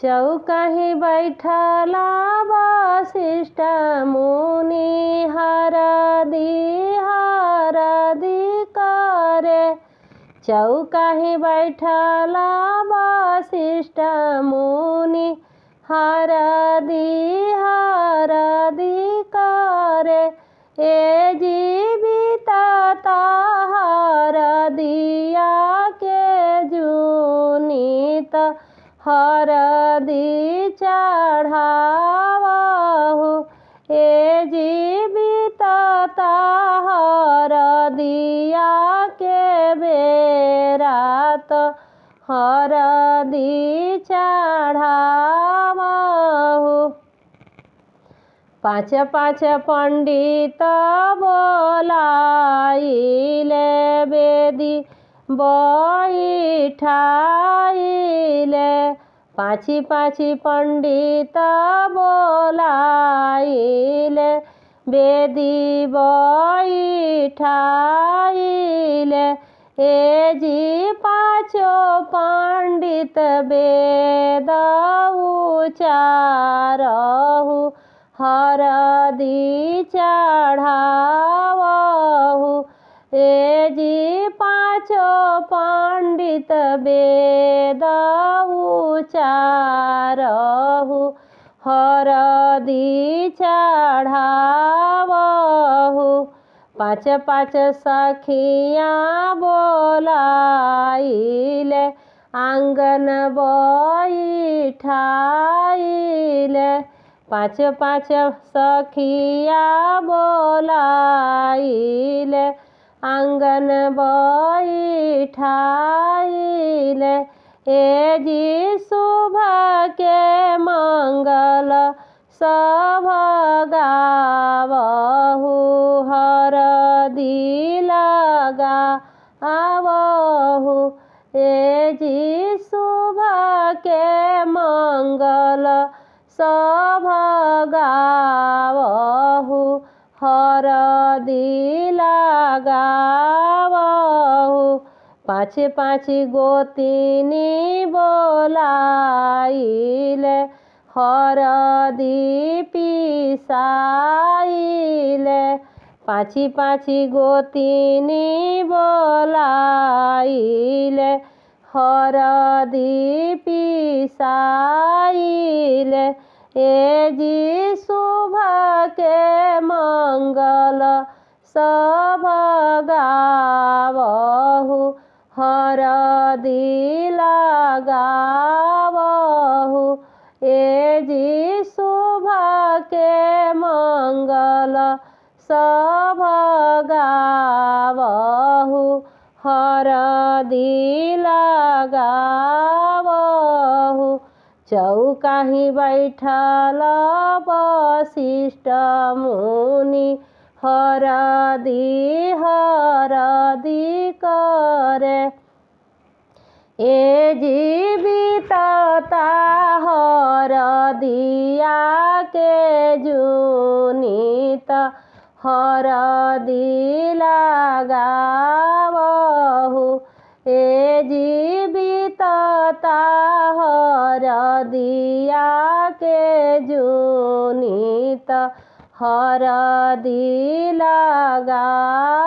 चौकाहि बैठला वशिष्ठ मुनि हरदि करे। चौकाहि बैठला वशिष्ठ मुनि हरदि करे। ए जीवित हरदिया के जुनित हरदि चढ़ावहु। ए जीवित हरदिया के बेरात हरदि चढ़ावहु। पाँच पाँच पंडित बोलाइले वेदी बैठाइले। पाँची पाँची पंडित बोलाइले वेदी बैठाइले। ए जी पाँचो पंडित वेद उचारहु हरदि चढ़ावहु। ए जी पाँचो पंडित वेद उचारहु हरदि चढ़ावहु। पाँच पाँच सखियाँ बोलाइले आंगन बैठाइले। पाँच पाँच सखियाँ बोलाइले आंगन बैठाइले। ए जी शुभ के मंगल सब गावहु हरदि लगावहु। ए जी शुभ के मंगल सब गावहु हरदि लगावहु। पाँच पाँच गोतिनी बोलाइले हरदि पिसाइले। पाँची पाँची गोतिनी बोलाइले हरदि पिसाइले। ए जी शुभ के मंगल सब गावहु हरदि लगावहु। ए जी शुभ के मंगल सब गावहु हरदि लगावहु। चौकाहि बैठल वशिष्ठ मुनि हरदि करे। ए जीवित हरदिया के जुनित हरदि लगावहु। ए जीवित हरदिया के जुनित हरदि लगावहु। ए जी शुभ के मंगल सब गावहु हरदि चढ़ावहु। पाँच पाँच सखियाँ बोलाइले आंगन बैठाइले। पाँची पाँची सखियाँ बोलाइले आंगन बैठाइले। ए जी शुभ के मंगल सब गावहु हरदि चढ़ावहु हरदि लगावहु। ए जीवित हरदिया के जुनित हरदिया के जुनित हरदि लगावहु। ए जीवित हरदिया के जुनित हरदि चढ़ावहु हरदि लगावहु। पाँच पाँच